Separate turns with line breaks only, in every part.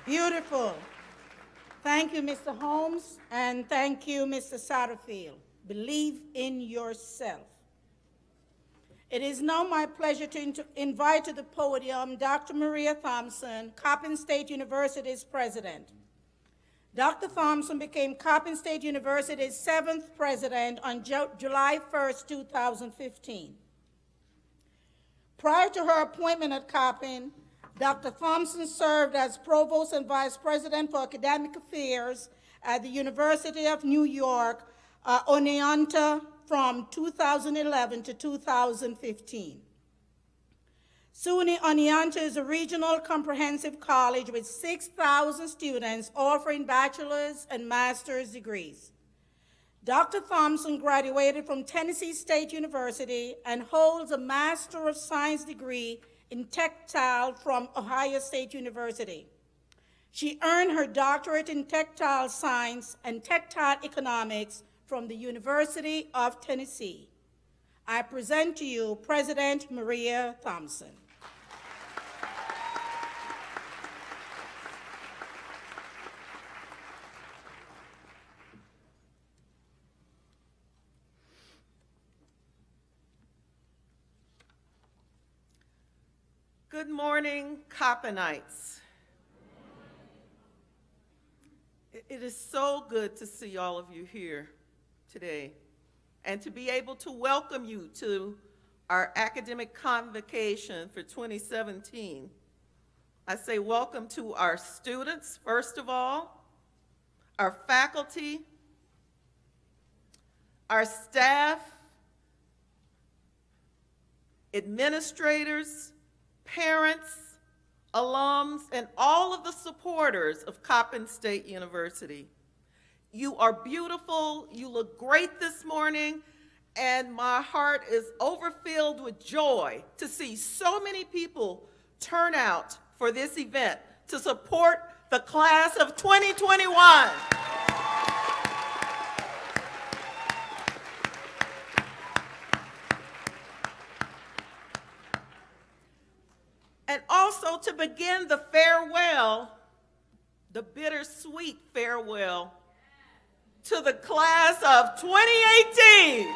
Beautiful. Thank you, Mr. Holmes, and thank you, Mr. Satterfield. Believe in yourself. It is now my pleasure to invite to the podium Dr. Maria Thompson, Coppin State University's president. Dr. Thompson became Coppin State University's 7th president on July 1st, 2015. Prior to her appointment at Coppin, Dr. Thompson served as Provost and Vice President for Academic Affairs at the University of New York, Oneonta, from 2011 to 2015. SUNY Oneonta is a regional comprehensive college with 6,000 students offering bachelor's and master's degrees. Dr. Thompson graduated from Tennessee State University and holds a Master of Science degree in textile from Ohio State University. She earned her doctorate in textile science and textile economics from the University of Tennessee. I present to you President Maria Thompson.
Good morning, Coppinites. It is so good to see all of you here today and to be able to welcome you to our academic convocation for 2017. I say welcome to our students, first of all, our faculty, our staff, administrators, parents, alums, and all of the supporters of Coppin State University. You are beautiful, you look great this morning, and my heart is overfilled with joy to see so many people turn out for this event to support the class of 2021. And also to begin the farewell, the bittersweet farewell to the class of 2018.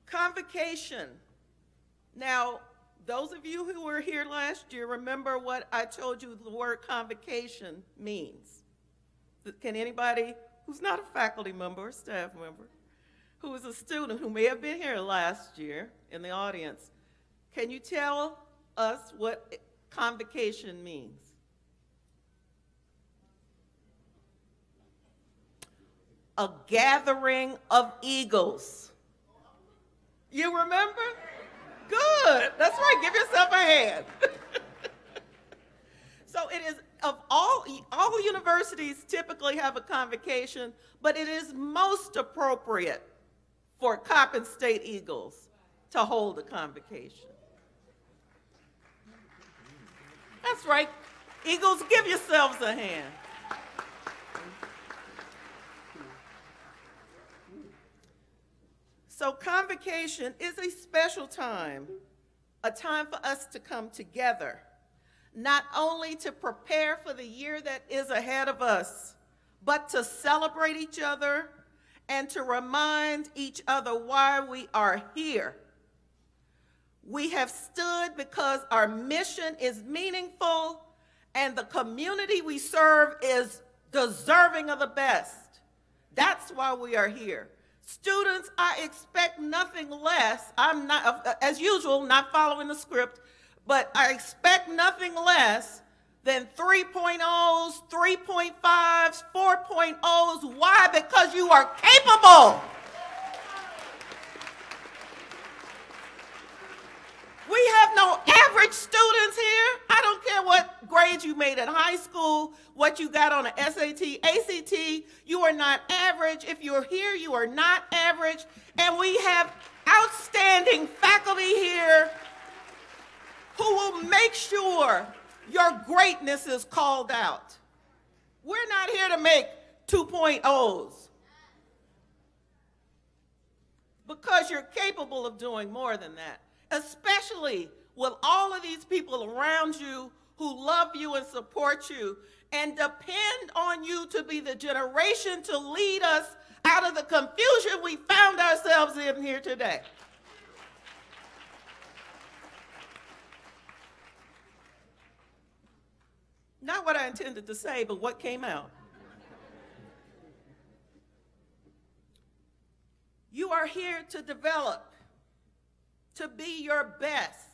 Convocation. Now, those of you who were here last year, remember what I told you the word convocation means. Can anybody who's not a faculty member or staff member, who is a student who may have been here last year in the audience, can you tell us what convocation means? A gathering of eagles. You remember? Good. That's right. Give yourself a hand. So it is, of all universities typically have a convocation, but it is most appropriate for Coppin State Eagles to hold a convocation. That's right. Eagles, give yourselves a hand. So convocation is a special time, a time for us to come together, not only to prepare for the year that is ahead of us, but to celebrate each other and to remind each other why we are here. We have stood because our mission is meaningful and the community we serve is deserving of the best. That's why we are here. Students, I expect nothing less. I'm not, as usual, not following the script, but I expect nothing less than 3.0s, 3.5s, 4.0s. Why? Because you are capable. We have no average students here. I don't care what grades you made in high school, what you got on an SAT, ACT. You are not average. If you're here, you are not average. And we have outstanding faculty here who will make sure your greatness is called out. We're not here to make 2.0s. because you're capable of doing more than that, especially with all of these people around you who love you and support you and depend on you to be the generation to lead us out of the confusion we found ourselves in here today. Not what I intended to say, but what came out. You are here to develop, to be your best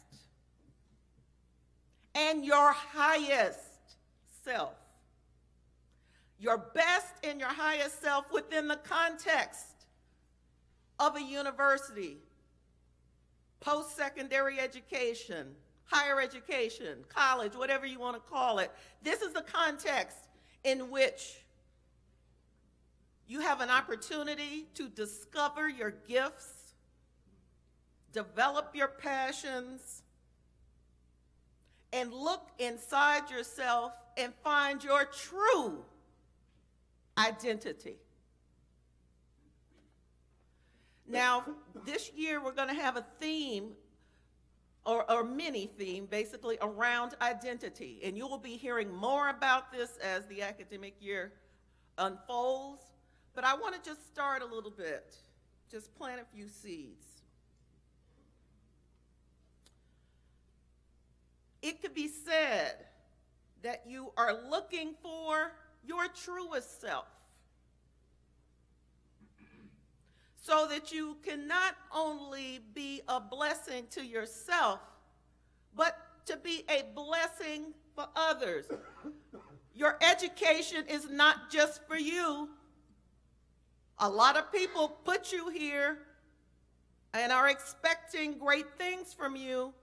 and your highest self. Your best and your highest self within the context of a university, post-secondary education, higher education, college, whatever you want to call it. This is the context in which you have an opportunity to discover your gifts, develop your passions, and look inside yourself and find your true identity. Now, this year we're going to have a theme or mini theme basically around identity, and you will be hearing more about this as the academic year unfolds. But I want to just start a little bit, just plant a few seeds. It could be said that you are looking for your truest self, so that you can not only be a blessing to yourself, but to be a blessing for others. Your education is not just for you. A lot of people put you here and are expecting great things from you.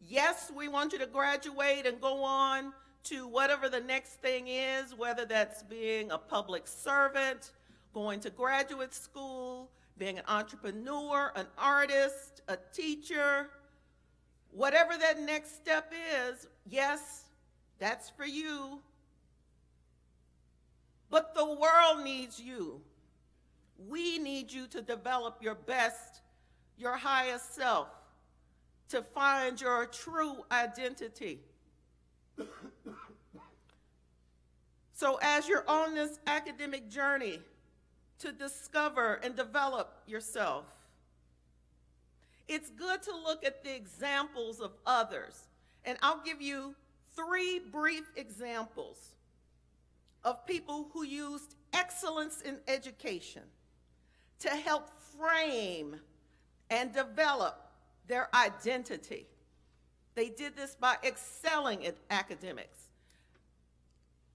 Yes, we want you to graduate and go on to whatever the next thing is, whether that's being a public servant, going to graduate school, being an entrepreneur, an artist, a teacher, whatever that next step is. Yes, that's for you. But the world needs you. We need you to develop your best, your highest self, to find your true identity. So as you're on this academic journey to discover and develop yourself, it's good to look at the examples of others. And I'll give you 3 brief examples of people who used excellence in education to help frame and develop their identity. They did this by excelling at academics.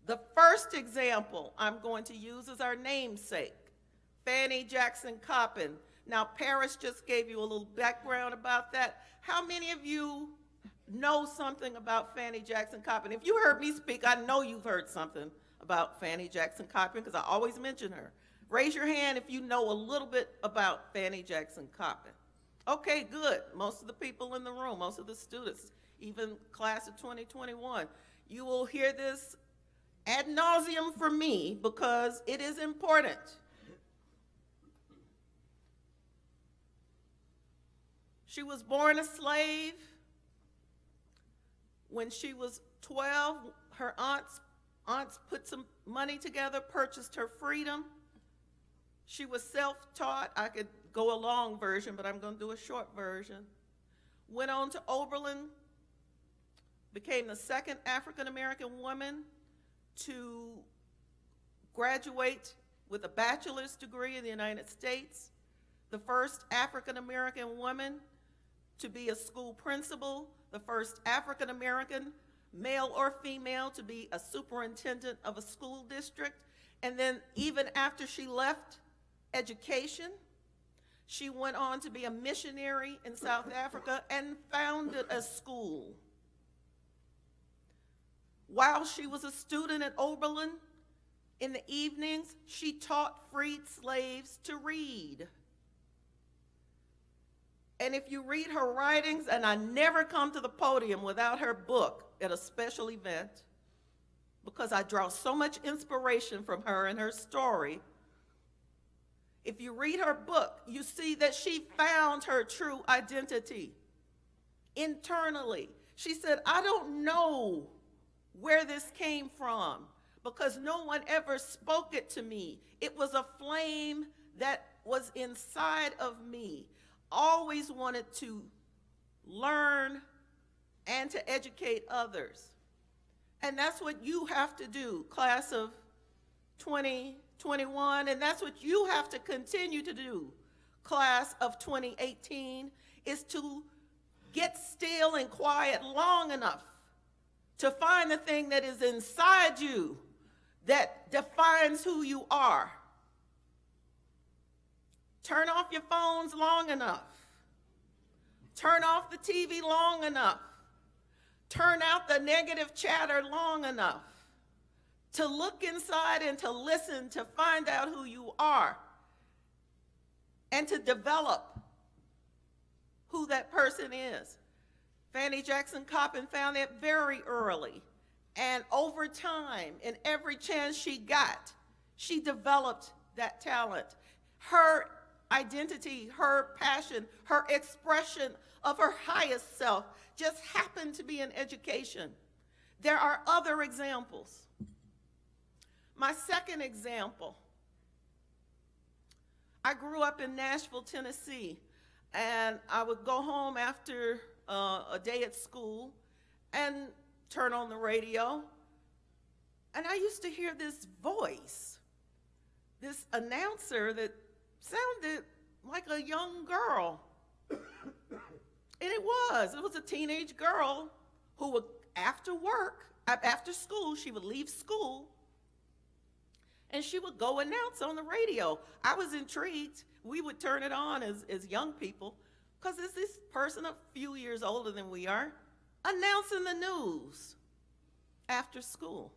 The first example I'm going to use is our namesake, Fannie Jackson Coppin. Now, Paris just gave you a little background about that. How many of you know something about Fannie Jackson Coppin? If you heard me speak, I know you've heard something about Fannie Jackson Coppin because I always mention her. Raise your hand if you know a little bit about Fannie Jackson Coppin. Okay, good. Most of the people in the room, most of the students, even class of 2021, you will hear this ad nauseum from me because it is important. She was born a slave. When she was 12, her aunts put some money together, purchased her freedom. She was self-taught. I could go a long version, but I'm going to do a short version. Went on to Oberlin, became the second African-American woman to graduate with a bachelor's degree in the United States, the first African-American woman to be a school principal, the first African-American, male or female, to be a superintendent of a school district. And then even after she left education, she went on to be a missionary in South Africa and founded a school. While she was a student at Oberlin, in the evenings, she taught freed slaves to read. And if you read her writings, and I never come to the podium without her book at a special event, because I draw so much inspiration from her and her story, If you read her book, you see that she found her true identity internally. She said, I don't know where this came from because no one ever spoke it to me. It was a flame that was inside of me. Always wanted to learn and to educate others. And that's what you have to do, class of 2021, and that's what you have to continue to do, class of 2018, is to get still and quiet long enough to find the thing that is inside you that defines who you are. Turn off your phones long enough. Turn off the TV long enough. Turn out the negative chatter long enough to look inside and to listen to find out who you are and to develop who that person is. Fannie Jackson Coppin found that very early. And over time, in every chance she got, she developed that talent. Her identity, her passion, her expression of her highest self just happened to be in education. There are other examples. My second example, I grew up in Nashville, Tennessee, and I would go home after a day at school and turn on the radio, and I used to hear this voice, this announcer that sounded like a young girl. And it was a teenage girl who would, after school, she would leave school and she would go announce on the radio. I was intrigued. We would turn it on as young people because it's this person a few years older than we are announcing the news after school.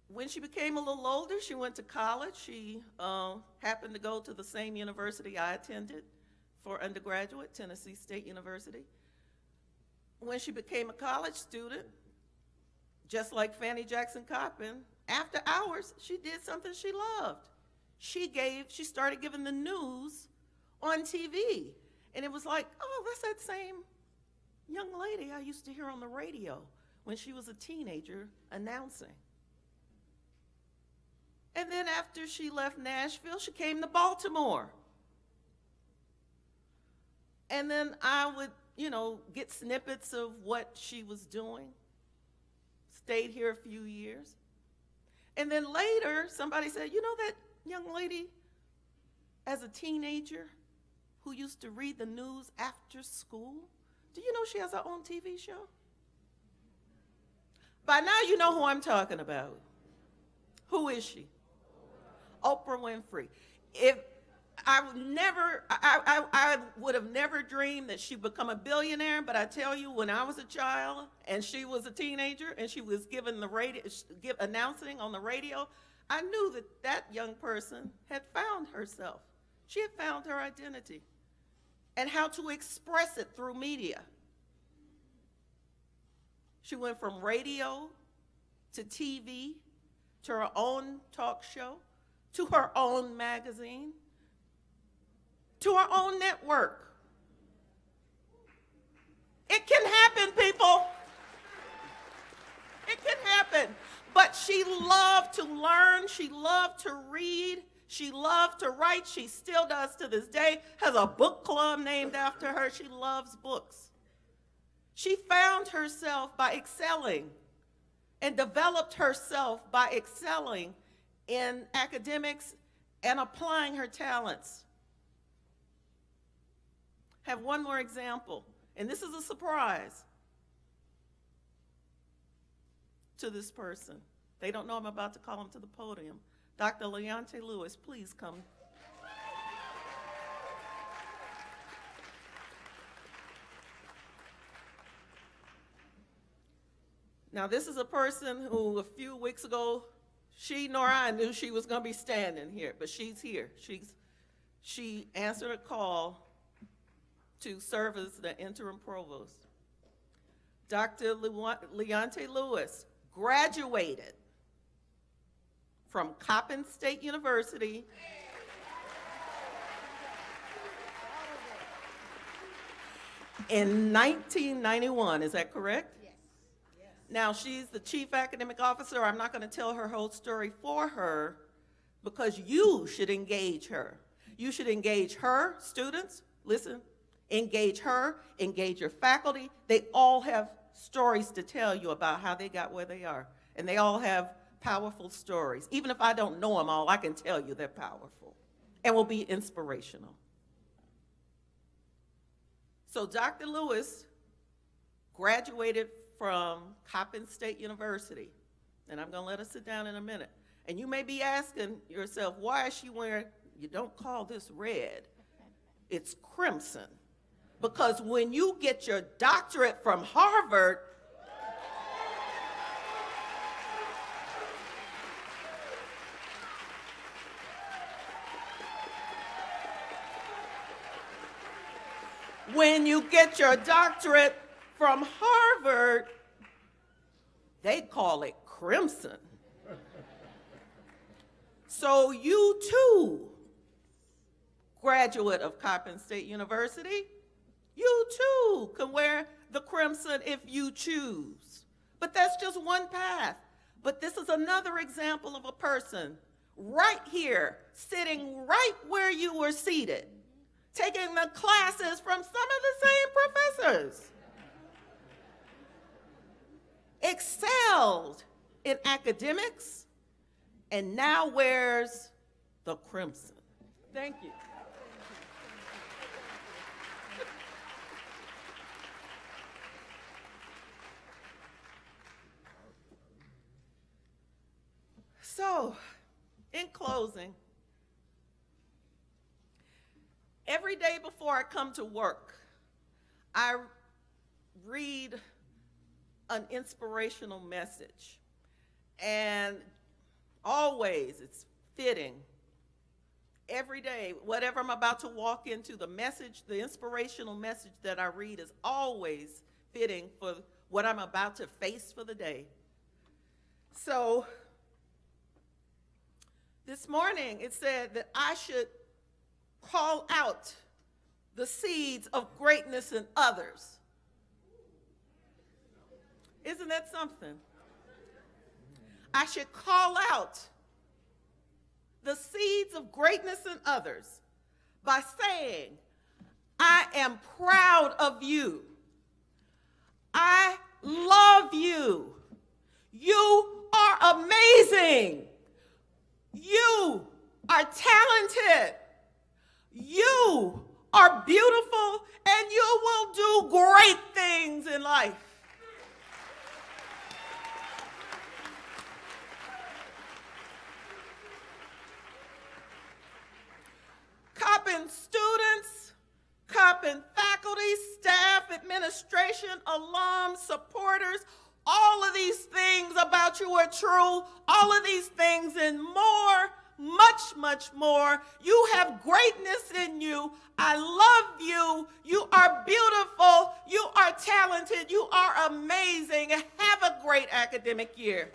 When she became a little older, she went to college. She happened to go to the same university I attended for undergraduate, Tennessee State University. When she became a college student, just like Fannie Jackson Coppin, after hours, she did something she loved. She started giving the news on TV. And it was like, oh, that's that same young lady I used to hear on the radio when she was a teenager announcing. And then after she left Nashville, she came to Baltimore. And then I would, get snippets of what she was doing. Stayed here a few years. And then later, somebody said, that young lady as a teenager who used to read the news after school? Do you know she has her own TV show? By now you know who I'm talking about. Who is she? Oprah Winfrey. If I would have never dreamed that she'd become a billionaire, but I tell you, when I was a child and she was a teenager and she was announcing on the radio, I knew that young person had found herself. She had found her identity and how to express it through media. She went from radio to TV to her own talk show to her own magazine to her own network. It can happen, people. It can happen. But she loved to learn. She loved to read. She loved to write. She still does to this day. Has a book club named after her. She loves books. She found herself by excelling and developed herself by excelling in academics and applying her talents. Have one more example, and this is a surprise to this person. They don't know I'm about to call him to the podium. Dr. Leonte Lewis, please come. Now, this is a person who a few weeks ago, she nor I knew she was going to be standing here, but she's here. She answered a call to serve as the interim provost. Dr. Leonte Lewis graduated from Coppin State University. In 1991, is that correct?
Yes.
Now, she's the chief academic officer. I'm not going to tell her whole story for her because you should engage her. You should engage her, students, listen, engage her, engage your faculty. They all have stories to tell you about how they got where they are. And they all have powerful stories. Even if I don't know them all, I can tell you they're powerful and will be inspirational. So Dr. Lewis graduated from Coppin State University, and I'm going to let her sit down in a minute. And you may be asking yourself, why is she wearing, you don't call this red, it's crimson. Because when you get your doctorate from Harvard, when you get your doctorate from Harvard, they call it crimson. So you too, graduate of Coppin State University, you too can wear the crimson if you choose. But that's just one path. But this is another example of a person right here, sitting right where you were seated, taking the classes from some of the same professors, excelled in academics, and now wears the crimson. Thank you. So, in closing, every day before I come to work, I read an inspirational message. And always it's fitting. Every day, whatever I'm about to walk into, the message, the inspirational message that I read is always fitting for what I'm about to face for the day. So, this morning it said that I should call out the seeds of greatness in others. Isn't that something? I should call out the seeds of greatness in others by saying, I am proud of you. I love you. You are amazing. You are talented. You are beautiful, and you will do great things in life. Coppin students, Coppin faculty, staff, administration, alums, supporters, all of these things about you are true. All of these things and more, much, much more. You have greatness in you. I love you. You are beautiful. You are talented. You are amazing. Have a great academic year.